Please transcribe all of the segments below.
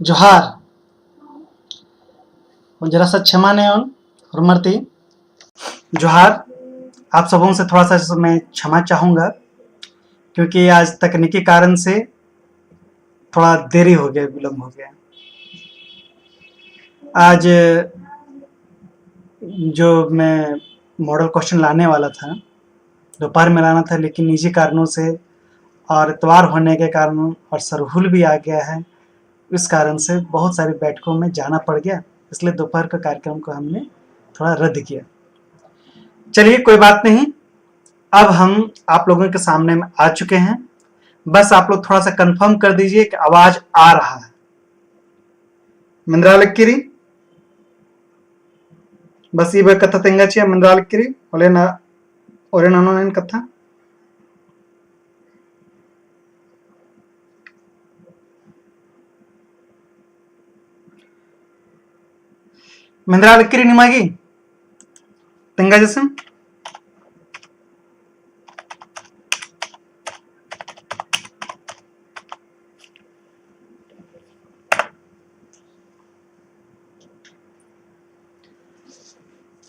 जोहार जरा सा क्षमा ने हरमरती जोहार। आप सबों से थोड़ा सा मैं क्षमा चाहूँगा क्योंकि आज तकनीकी कारण से थोड़ा देरी हो गया, विलम्ब हो गया। आज जो मैं मॉडल क्वेश्चन लाने वाला था दोपहर में लाना था, लेकिन निजी कारणों से और इतवार होने के कारण और सरहुल भी आ गया है, इस कारण से बहुत सारी बैठकों में जाना पड़ गया, इसलिए दोपहर का कार्यक्रम को हमने थोड़ा रद्द किया। चलिए कोई बात नहीं, अब हम आप लोगों के सामने में आ चुके हैं। बस आप लोग थोड़ा सा कंफर्म कर दीजिए कि आवाज आ रहा है। मंद्रालक्किरी बस ये कथा तेंगाची मंद्रालक्किरी ओलेना ओरेनानो कथा मंद्रालक्किरी निमागी तेंगा जैसे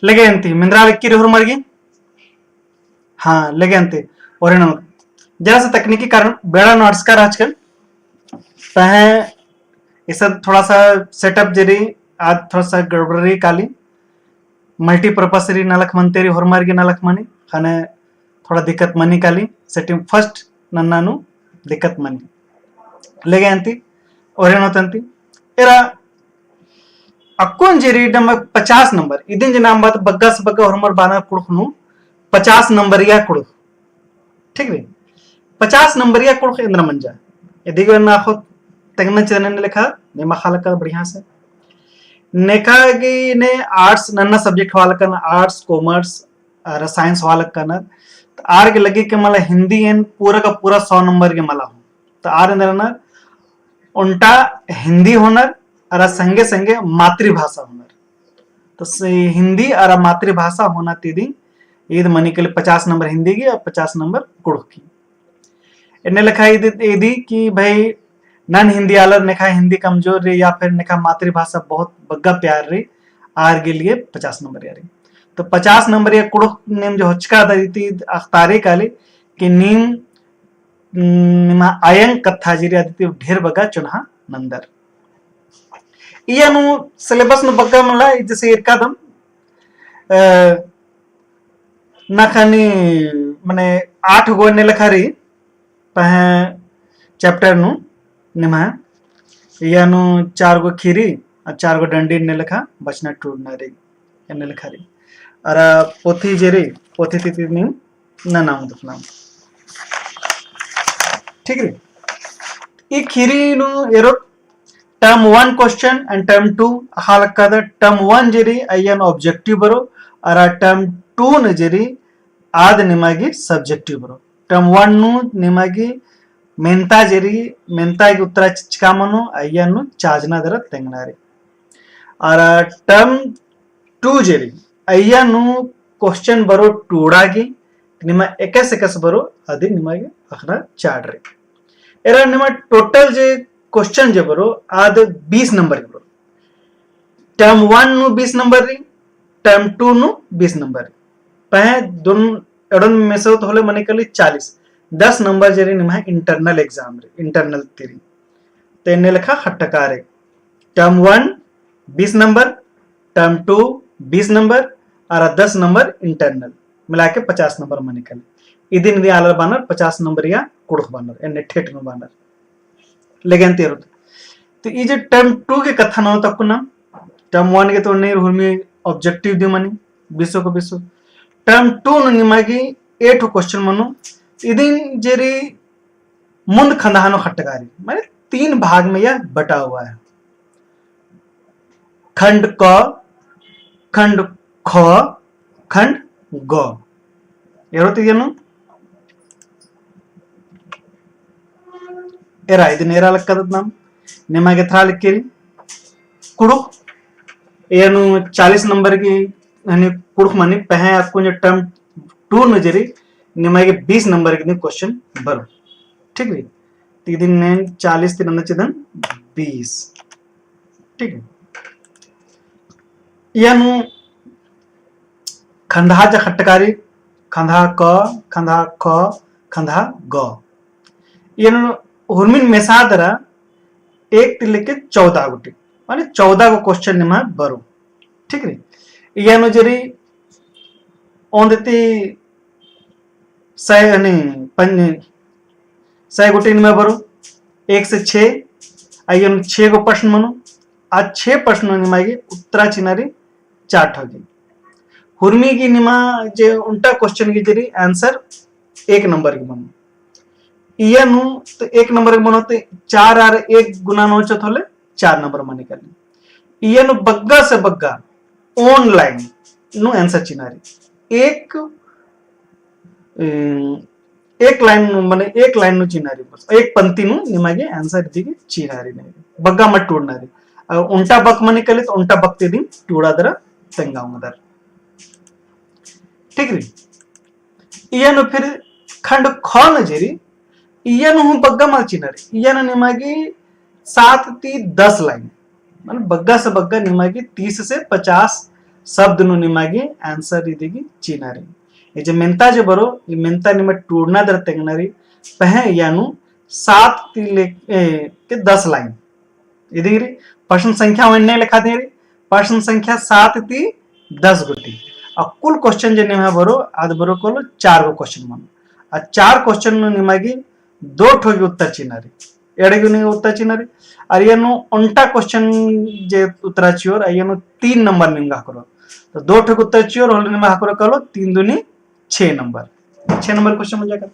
लगे अंती मंद्रालक्किरी हुरमर्गी हाँ लगे अंती ओरेनानो जरा सा तकनीकी कारण बेड़ा नोट्सकार आजकल पहे इस थोड़ा सा सेटअप जरी आज थोड़ा सा गड़बड़ी काली मल्टीपर्पस री नलक मंतेरी होरमार्गी नलक मनी खाने थोड़ा दिक्कत मनी काली सेटिंग फर्स्ट नन्नानु दिक्कत मनी लेगे अंती ओरेनो तंती एरा अक्कोन जेरी नंबर 50 नंबर इदिन जे नाम बात बग्गा से बग्गा होरमर बाना कुड़खनु 50 नंबर या कुड़ ठीक है 50 नंबर या कुड़ इंद्र मंजा यदि ना खो तगन चैनल ने लिखा ने मखाला का बढ़िया से नेका की ने आर्ट्स नन्ना सब्जेक्ट वाला करना आर्ट्स कॉमर्स और साइंस वाला करना तो आर के लगे के मला हिंदी एन पूरा का पूरा 100 नंबर के मला हूं तो आर अंदर ना उल्टा हिंदी होनर और संगे संगे मातृभाषा होनर तो हिंदी और मातृभाषा होना तीदी ईद मनी के लिए 50 नंबर हिंदी की और 50 नंबर कुड़ की इन्हें लिखा यदि कि भाई नन हिंदी आलर नेखा हिंदी कमजोर रे या फिर नेखा मातृभाषा बहुत बग्गा प्यार रे आर के लिए 50 नंबर यारी तो 50 नंबर या कुड़ नेम जो हचका दी अख्तारे काले कि नीम आयंग कथा जिरी आदित्य ढेर बगा चुनहा नंदर इयानु सिलेबस नु बग्गा मला जैसे एकादम नखानी माने 8 गो ने लिखा री पहे चैप्टर नु निमा यानु 4 गो खीरी और 4 गो डंडी ने लिखा बचना टूटना रे ने लिखा री और पोथी जेरी पोथी तिथि नी ना नाम दफना ठीक है ई खीरी नु arrow term 1 question and term 2 हाल का टर्म 1 जेरी अयन ऑब्जेक्टिव बरो और टर्म 2 न जेरी आद निमागी सब्जेक्टिव बरो टर्म 1 नु निमागी मेंता जेरी मेंता के उत्तरा चिचका मनो अय्यनु चाजना दर तेंगनारे और टर्म 2 जेरी अय्यनु क्वेश्चन बरो टूडागी निमा एकस बरो अदि निमागे अखना चाडरे एरा निमा टोटल जे क्वेश्चन जे बरो आद 20 नंबर बरो टर्म 1 नु 20 नंबर री टर्म 2 नु 20 नंबर पहे दोन एडन मेसो तो होले मने कली 40 10 number Jerry Nima internal exam रे इंटरनल तेरी तेने लिखा खट्टकारे टर्म 1 20 नंबर टर्म 2 20 नंबर और 10 नंबर इंटरनल मिला के 50 नंबर में निकल इदिन दी आलर बानर 50 नंबर या कुड़ख बानर एने ठेठ नु बानर लेकिन तेरो तो ये जो टर्म 2 के कथा न तक ना टर्म 1 के तो नहीं हुरमी ऑब्जेक्टिव दी मनी 20 को 20 टर्म 2 नु निमागी 8 क्वेश्चन मनो इदिन जेरी मुंद खंदानो खट्टकारी माने 3 भाग में यह बटा हुआ है खंड क खंड ख खंड ग एरो तियनु एरा इदिन एरा लक्कद नाम निमागे थ्रा लिखेरी कुड़ु एनु 40 नंबर की यानी कुड़ु मानी पहे आपको जो टर्म 2 में जेरी निमागे 20 नंबर के क्वेश्चन बरो ठीक है 3 दिन 40 3 चिदन 20 ठीक है. यानु खंधाच्या खट्टकारी खंधा क खंधा ख खंधा ग यानु हुर्मिन मेसादरा 1 થી लेके 14 गोटी माने 14 को क्वेश्चन निमा बरो ठीक है. यानु जरी ओंदती 100 અને 100 गोटी निमा बरो 1 से 6 अयन 6 को प्रश्न मनो आ 6 प्रश्न निमागी उत्तरा चिनारी 4 होगी. हुर्मी की निमा जे उल्टा क्वेश्चन की जरी आंसर 1 नंबर की मनो इयनु तो 1 नंबर की मनो तो 4 और 1 गुना नोचत होले 4 नंबर माने करली. इयनु बग्गा से बग्गा ऑनलाइन नु आंसर चिनारी एक लाइन माने एक लाइन नु चिनारी बस एक पंक्ति नु निमागे आंसर दिगी चिनारी नहीं बग्गा मत टूडनारी उल्टा बक माने कले तो उल्टा बक दी टूडादर तेंगाउंगदर ठीक री. इयनु फिर खंड ख न जेरी इयनु हूं बग्गा मल चिनारी इयनु निमागी 7 ती 10 लाइन माने बग्गा से बग्गा निमागी 30 से 50 शब्द नु निमागी आंसर इदिगी चिनारी. ये जे मेंता जे बरो ये मेंता निमा टूडना दर तेंगनारी पहे यानु 7 ती के 10 लाइन इदिगी प्रश्न संख्या वन्ने लिखा देरी प्रश्न संख्या 7 ती 10 गोटी और कुल क्वेश्चन जे निमा बरो आद बरो कोलो 4 को क्वेश्चन मन आ 4 क्वेश्चन नु निमागी 2 ठोगी उत्तर चिनारी एडे गुनी उत्तर चिनारी और येनु उल्टा क्वेश्चन जे उत्तरा चियोर येनु 3 नंबर निंगा करो तो 2 ठोग उत्तर चियोर होले निमा करो कलो 3 दूनी 6 नंबर क्वेश्चन हो जाएगा.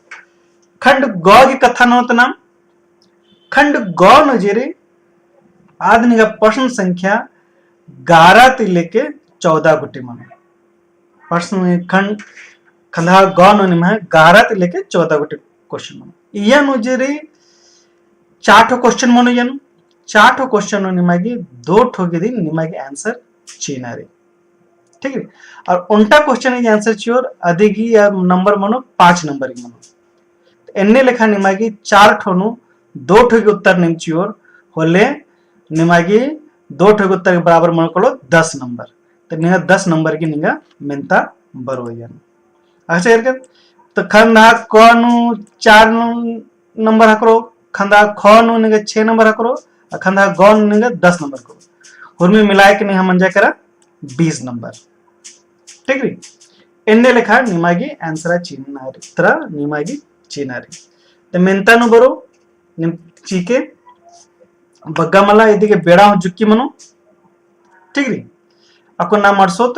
खंड ग की कथा नोत नाम खंड ग न जेरे आदमी का प्रश्न संख्या 11 से लेके 14 गुटी मनो प्रश्न खंड खंधा ग न निमा 11 से लेके 14 गुटी क्वेश्चन मनो इयनु जेरे 4 ठो क्वेश्चन मनो यनु 4 ठो क्वेश्चन निमागी 2 ठोगी दी निमागी आंसर चीनारे ठीक है. और उल्टा क्वेश्चन की आंसर चियोर अधिक या नंबर मनो 5 नंबर की मनो एन्ने लेखा निमागी 4 ठोनु 2 ठो के उत्तर निम चियोर होले निमागी 2 ठो के उत्तर के बराबर मनो कलो 10 नंबर तो निगा 10 नंबर की निगा मेंता बरो यान अच्छा यार तो खंदा क नु 4 नंबर हकरो खंदा ख नु निगा 6 नंबर हकरो खंदा ग नु निगा 10 नंबर को हुरमी मिलाए के नहीं हम मंजा करा 20 नंबर ठीक है. एन्ने लेखा निमागी आंसर चिनारी ತರ निमागी चिनारी तो मेंता नु बरो निम चीके बग्गा मला इदिगे बेड़ा जुक्की मनो ठीक री अको ना मर्सोत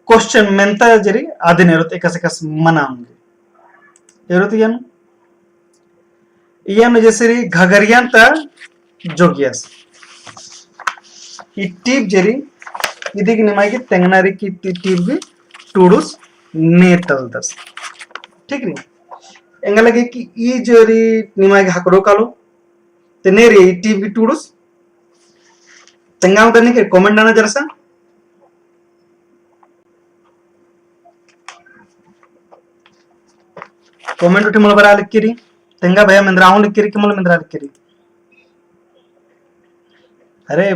क्वेश्चन मेंता जरी आदि नेरोत एकस एकस मनांगे एरोत यान जैसे घगरियान ता जोगियास ಈ ಟೀಪ್ ಜರಿ ಇದೀಗ ನಿಮಗೆ ತೆಂಗನಾರಿ की टीप भी टूडूस नेतलदस ठीक री ಎಂಗ लगे कि ಈ ಜರಿ ನಿಮಗೆ ಹಾಕರೋ ಕಾಲು तेनेरी ಈ टीप भी टूडूस ತೆಂगाव करने के कमेंट आना जरा सा कमेंट उठी मला बरा लिखिरी तेंगा भैया मिंद्राहू लिखिरी कि मला मिंद्रा लिखिरी अरे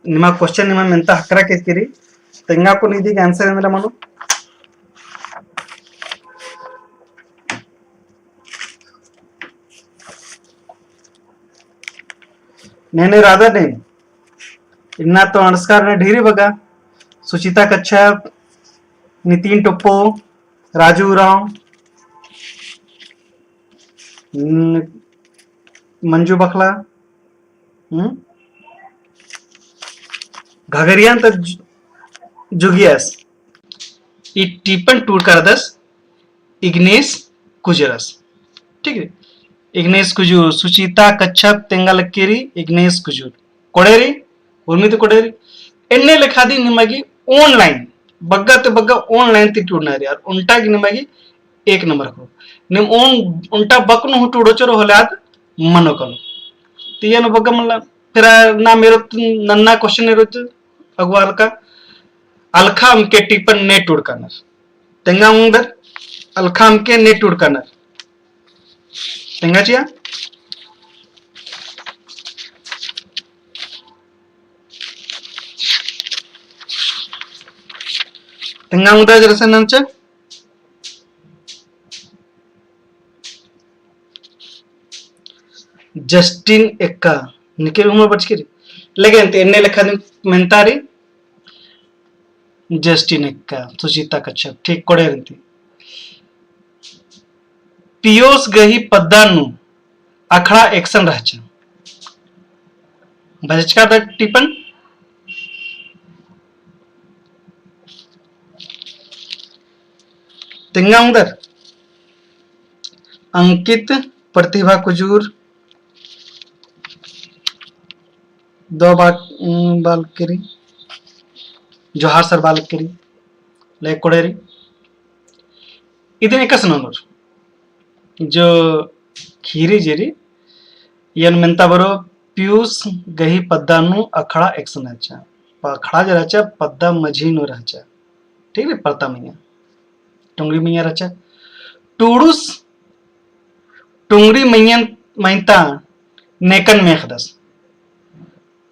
निमा क्वेश्चन निमा मेंता हकरा के किरी तेंगा को निदी के आंसर अंदर मनो नेने राधा ने इन्ना तो अनुष्कार ने ढेरी बगा सुचिता कच्छप नितिन टप्पो राजू राव मंजू बखला घगरियान तक जुगियास ई टीपन टूर कर दस इग्नेस कुजरस ठीक है. इग्नेस कुजूर सुचिता कच्छप तेंगालक्केरी इग्नेस कुजूर कोडेरी उर्मी तो कोडेरी एन्ने लिखा दी निमागी ऑनलाइन बग्गा तो बग्गा ऑनलाइन ती टूरनारी यार उल्टा की निमागी 1 नंबर को निम ओन उल्टा बकनु हु टूडो चरो होलाद मनो कलो तियन बग्गा मला फिर ना मेरो नन्ना क्वेश्चन ने रोच अगवाल का अलखाम के टिपन ने टूड करनर तेंगा उंदर अलखाम के ने टूड करनर तेंगा चिया ತೆಂಗಾಂಗುದ ಜರಸನ್ ಅಂಚ जस्टिन एक्का निके उमर बचकिरी लेकिन एन्ने लेखा मेंतारी जस्टिन एक्का सुचिता कच्छप ठीक कोडे रंती पियोस गही पद्दानु अखड़ा एक्शन रहचा बचका द टिपन तिंगाउंदर अंकित प्रतिभा कुजूर दो बालकरी जोहार सर बालकरी ले कोडेरी इदने कसनोर जो खीरी जेरी यन मेंता बरो पियूस गही पद्दानु अखड़ा एक्शन अच्छा अखड़ा जराचा पद्दा मझीनो रहचा ठीक है परता मैया टुंगरी मैया रहचा टूडुस टुंगरी मैया मैंता नेकन मेखदस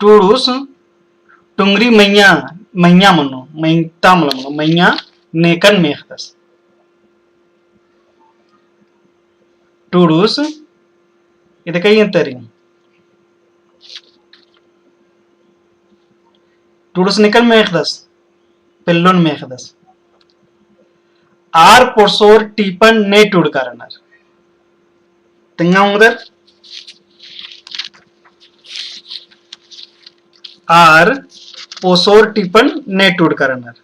टूडुस टुंगरी मैया मैया मनो मैंता मनो मैया नेकन मेखदस टूडुस ಇದು ಕೈ ಅಂತಾರಿ टूडुस निकल मेखदस पेल्लोन मेखदस आर पोसोर टीपन ने टूड कारणार तिंगा उंगदर आर पोसोर टीपन ने टूड कारणार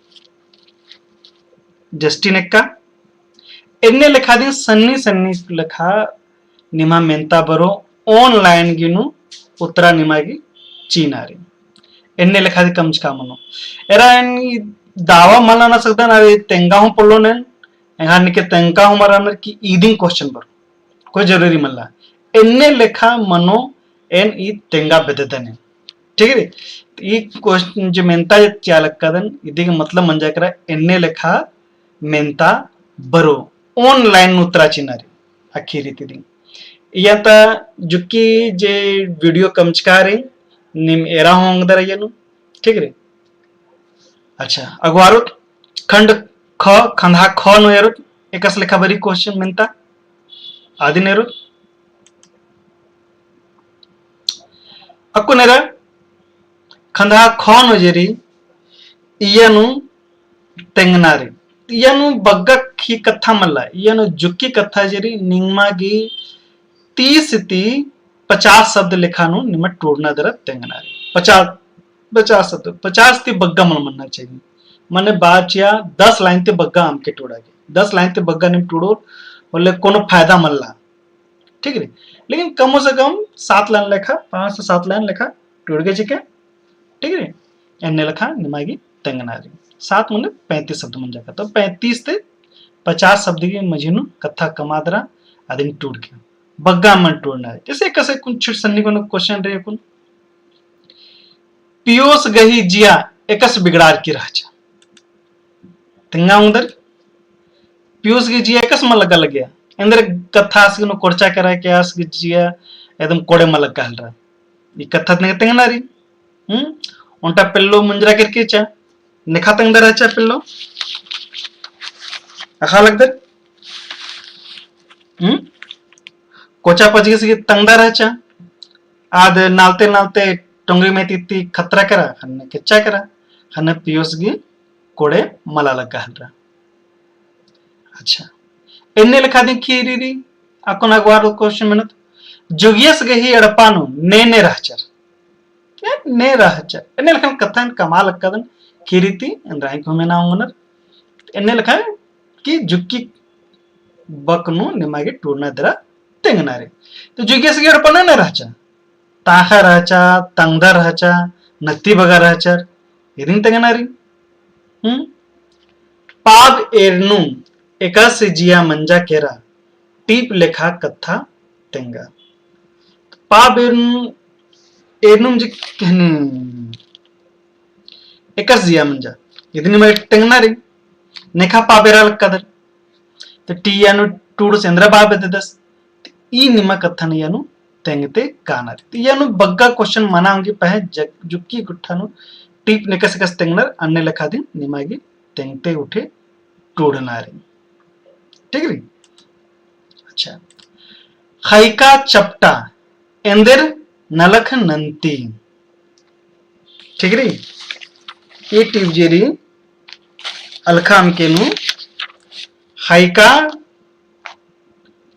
जस्टिन एक्का एन्ने लेखा दिन सन्नी सन्नी लेखा निमा मेंता बरो ऑनलाइन गिनु उत्तरा निमागी चीनारी एन्ने लेखा दी कमच का मनो एरा दावा मला ना सकता ना तेंगा हूं पल्लो ने एहा निके तेंका हूं मरा की ईदिंग क्वेश्चन बर कोई जरूरी मल्ला एन्ने लेखा मनो एन ई तेंगा बेददने ठीक है ई क्वेश्चन जो मेंता चालक कदन इदी मतलब मंजा करा एन्ने लेखा मेंता बरो ऑनलाइन उत्तरा चीनारी आखिरी तिदी याता जुकी जे वीडियो कमचकारी निम एरा होंगदर येनु ठीक रे अच्छा अगवारो खंड ख खंधा ख नो एरो एकस लेखा बरी क्वेश्चन मिनता आदि नेरो अक्को नेरा खंधा ख नो जेरी इयनु तेंगनारी इयनु बग्गा की कथा मल्ला इयनु जुकी कथा जेरी निंगमागी 30-50 शब्द लिखानु निमट टूटना दर तेंगनारी 50 शब्द 50 ती बग्गा मन मनना चाहिए मने बात या 10 लाइन ते बग्गा हमके टूटागे 10 लाइन ते बग्गा निम टूडो बोले कोनो फायदा मल्ला ठीक है लेकिन कम से कम 7 लाइन लेखा 5 से 7 लाइन लेखा टूट गए चिके ठीक है एन्ने लेखा निमागी तेंगनारी 7 मने 35 शब्द मन जाका तो 35 ते 50 शब्द की मजीनु कथा कमादरा आदमी टूट गया बग्गा मन टूटना है जैसे कसे कुछ सन्नी को क्वेश्चन रे कुन पियोस गही जिया एकस बिगड़ार की राजा तिंगा उंदर पियोस की जिया एकस में लगा गया अंदर कथा से नो कोर्चा करा के आस की जिया एकदम कोड़े में लगा हल रहा ये कथा ने तिंगा री उनटा पिल्लो मुंजरा करके चा निखा तंग दर चा पिल्लो अखा लगदर कोचा पजगे से तंगदा रहचा आद नालते नालते टोंगरी में तीती खतरा करा खन्ने किच्चा करा खन्ने पियोस गी कोड़े मला लगा हलरा अच्छा इन्ने लिखा दी खीरी अको नगवार क्वेश्चन मिनत जुगियस गही एड़पानु ने रहचर ने रहचर इन्ने लिखा कथा कमाल कदन खीरीती राई को में नाउंगनर इन्ने लिखा कि जुक्की बकनु निमागे टूरना दरा तेंगनारे तो जुगेस गेड पण न रहचा ताखा रहचा तंगदा रहचा नत्ती बगा रहचर इदिन तेंगनारी पाब एरनु एकास जिया मंजा केरा टीप लेखा कथा तेंगा पाब एरनु जी कहने एकास जिया मंजा इदिन में तेंगनारी नेखा पाबेरा कदर तो टीयानु टूडु सेंद्र बाबे दस ई निमा कथा ने यानु तेंगते कानारी तो यानु बग्गा क्वेश्चन मनाऊंगी पहे जुक्की गुट्ठानु टीप नेकस कस तेंगनर अन्ने लेखा दिन निमागी तेंगते उठे टूडणारे. ठीक रे. अच्छा. खैका चपटा एंदर नलख नंती. ठीक रे. ये टिप जेरी अलखाम केनु खैका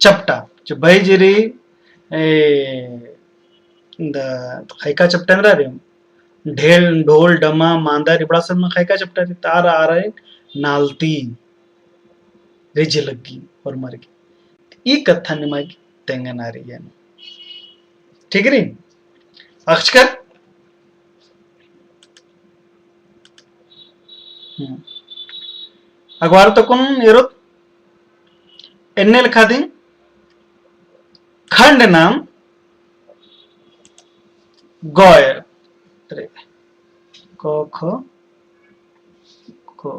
चपटा जो भाई जेरी खैका चपटा अंद्रा रे ढेल ढोल डमा मांदार इबड़ा सब में खैका चपटा रे तार आ रहे नालती रिज लगी और मर गई. ई कथा निमागी तेंगनारी यानी. ठीक रे. अक्षकर अगवार तो कौन एरोत एन्ने लिखा दी खंड नाम गौय को खो को.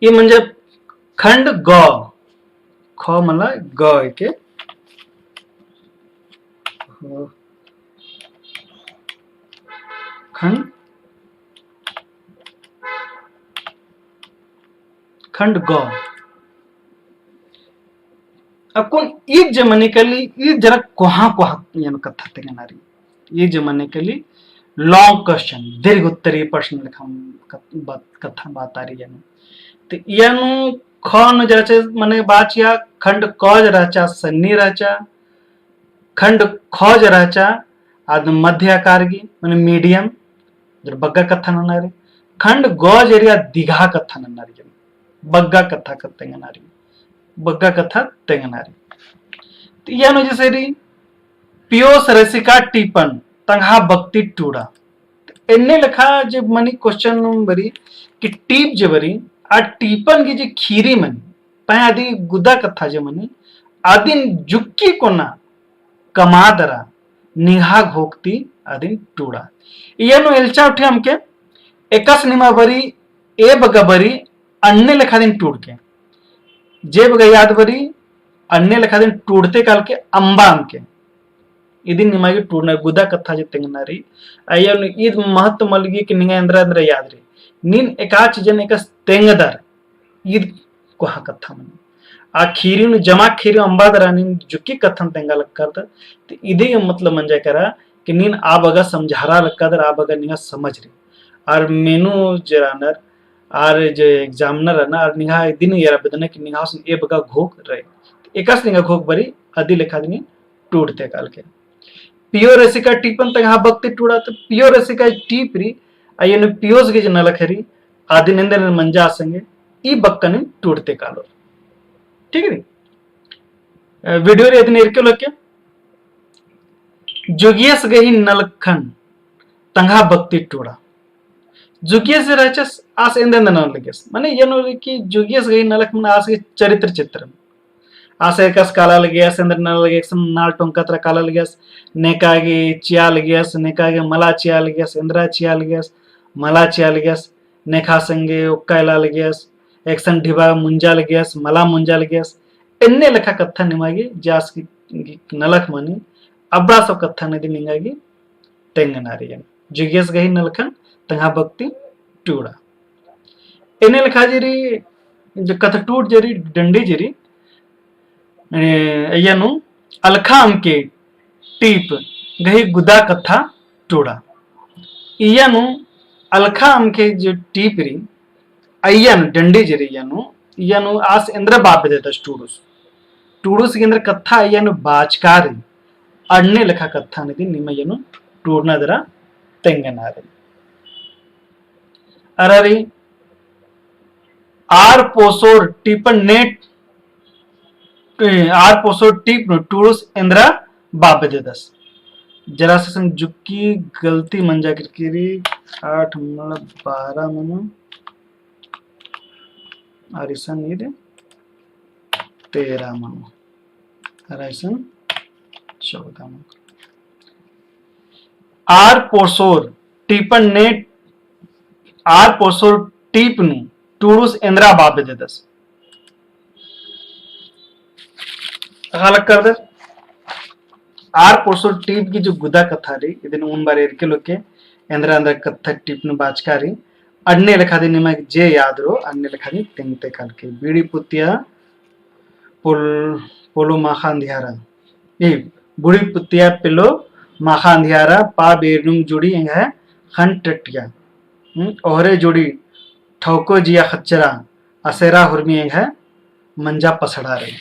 ये म्हणजे खंड ग ख मला ग के खंड खंड ग. अब कौन एक जमाने के लिए ये जरा कोहा कोहा यानी कथा तेंगनारी. ये जमाने के लिए लॉन्ग क्वेश्चन दीर्घ उत्तरीय प्रश्न लिखा कथा बात आ रही है. तो यानु खन जराचे मने बाचिया खंड क जराचा सन्नी राचा खंड ख जराचा आद मध्य आकार की मने मीडियम जर बग्गा कथा ननारे खंड ग जरिया दिघा कथा ननारी बग्गा कथा तेंगनारी बग्गा कथा तेंगनारी. तो यानु जैसे री पियोस रसिका टीपन तंगा भक्ति टूड़ा. एन्ने लिखा जब मनी क्वेश्चन बरी कि टीप जे बरी आ टीपन की जे खीरी मनी पै आदि गुदा कथा जे मनी आदिन जुक्की कोना कमादरा निघा घोकती आदिन टूड़ा. यानु एलचा उठे हमके एकस निमा बरी ए बगा बरी अन्य लिखा दिन टूट के जे बगा याद बरी अन्य लिखा दिन टूटते काल के अंबा हमके इदिन निमागी टूटना गुदा कथा जे तेंगनारी अयन ईद महत्व मलगी कि निंगा अंदर अंदर याद रे निन एकाच जन एकस तेंगदर ईद कोहा कथा मन आ खीरी नु जमा खीरी अंबादरा निन जुकी कथन तेंगा लग करता. तो इदे मतलब मंजा करा कि निन आ बगा समझारा लक्कादर आ बगा निंगा समझ रे और मेनू जरानर और जे एग्जामिनर है ना और निहा दिन यार बदने कि निहा सुन ए बगा घोक रहे एकस निंगा घोक बरी आदि लिखा दिनी टूटते काल के. पियो रसिका टीपन तक हा भक्ति टूड़ा. तो पियो रसिका टीप री अयन पियोस के जन लखरी आदि निंदर मंजा संगे ई बक्कन टूटते कालो. ठीक है. वीडियो रे इतने इरके लोके जोगियस गही नलखन तंगा भक्ति टूड़ा. जुगियस राचस आस इंदन न लगेस माने यनो की जुगियस गही नलख मन आस के चरित्र चित्र आस एकस काला लगेस इंदर न लगेस नाल टोंकत्र काला लगेस नेकागे चिया लगेस नेकागे मला चिया लगेस इंद्रा चिया लगेस मला चिया लगेस नेखा संगे उक्कायला लगेस एक्सन ढिबा मुंजा लगेस मला मुंजा लगेस एन्ने लेखा कथा निमागी जास की नलख मनी अब्रा सब कथा नदी निंगागी तेंगनारी जुगियस गही नलखन तंगा भक्ति टूड़ा. एने लिखा जरी जो कथा टूट जरी डंडी जरी अयनु अलखा के टीप गही गुदा कथा टूड़ा. इयनु अलखा के जो टीप री अयन डंडी जरी यनु आस इंद्र बाप देता टूडुस टूडुस के अंदर कथा अयनु बाचकारी अड़ने लिखा कथा निधि निमयनु टूड़ना दरा तेंगनारी. अरारी आर पोसोर टीपन नेट आर पोसोर टीप टूरुस इंद्रा बाबे दस जरा से संग जुक्की गलती मंजा किरकिरी 8 12 मनु आरिसन ये 13 मनु आरिसन 14 मनु आर पोसोर टीपन नेट आर पोसोर टीप नु टूरुस इंद्रा बाबे दस हालक कर दे आर पोसोर टीप की जो गुदा कथा रे इदिन उन बारे इरके लोके ಅಂದ್ರೆ ಕತ್ತ ಟಿಪ್ನು ಬಾಚ್ಕಾರಿ ಅಡ್ನೆ ಲೆಖಾದಿ ನಿಮಗೆ ಜೆ ಯಾದ್ರು ಅಡ್ನೆ ಲೆಖಾದಿ ತೆಂಗತೆ ಕಾಲ್ಕೆ ಬೀಡಿ ಪುತ್ತಿಯ ಪುಲ್ ಪುಲು ಮಾಖಾ ಅಂಧಿಯಾರ ಈ ಬುಡಿ ಪುತ್ತಿಯ ಪಿಲು माखा अंधियारा पा बेरनुंग जुड़ी है खन टटिया ओहरे जुड़ी ठौको जिया खच्चरा असेरा हुर्मी है मंजा पसड़ा रे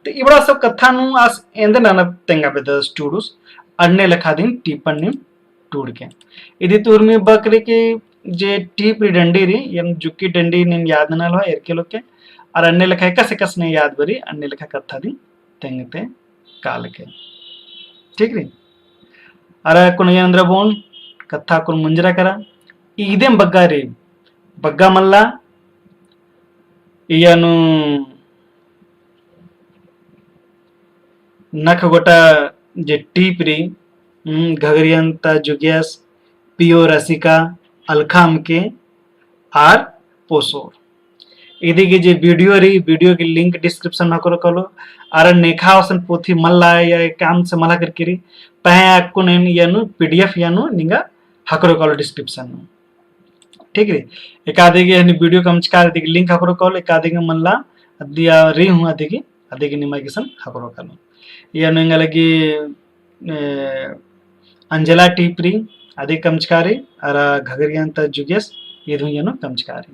तो इबड़ा सब कथा नु आस एंदे नाना तेंगा बेद स्टूडूस अड़ने लखा दिन टीपन निम टूड़ के इदी तुर्मी बकरी की जे टीप री डंडी री यम जुक्की डंडी निम याद नल हो एरके लोके और अड़ने लखा कसे कसने याद बरी अड़ने लखा कथा दिन तेंगते काल के ठीक री अरे कुन ಏನಂದ್ರ ಬೋನ್ ಕಥಾ ಕುನ್ ಮುಂಜರ ಕರ ಇದೇಂ ಬಗ್ಗ ರೀ ಬಗ್ಗ ಮಲ್ಲ ಇಯನು ನಖ ಗೊಟ जे टीप री घगरियंत जुगियस पियो रसिका अलखाम के आर पोसोर इदिगे जे वीडियो री वीडियो की लिंक डिस्क्रिप्शन में करो कलो आर नेखा वसन पोथी मल्ला या काम से मला करके री पहे आपको नेन यानु पीडीएफ यानु निंगा हकरो कलो डिस्क्रिप्शन में ठीक रे एकादिगे हनी वीडियो कमचकार दिगे लिंक हकरो कलो एकादिगे मल्ला अदिया री हूं अदिगे निमागिसन हकरो कलो यानु इंगा लगी अंजला टीपरी अदि कमचकारी अर घगरियंत जुगेस इदु यानु कमचकारी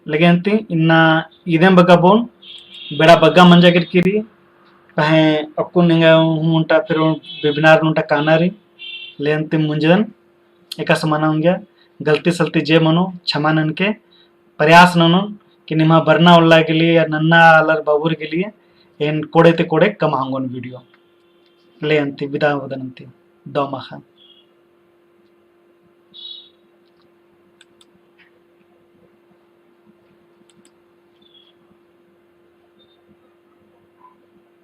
लगे इन्ना इदें बग्गा बोन बेड़ा बग्गा मंजा गिरकिरी पहे अक्कु निंगा उंटा फिर वेबिनार उंटा कानारी लेंते मुंजन एका समाना होंगे गलती सलती जे मनो क्षमानन के प्रयास ननो कि निमा बरना उल्ला के लिए या नन्ना अलर बाबूर के लिए इन कोड़े ते कोड़े कम हांगोन वीडियो ले अंति विदा वदनंति दो मखा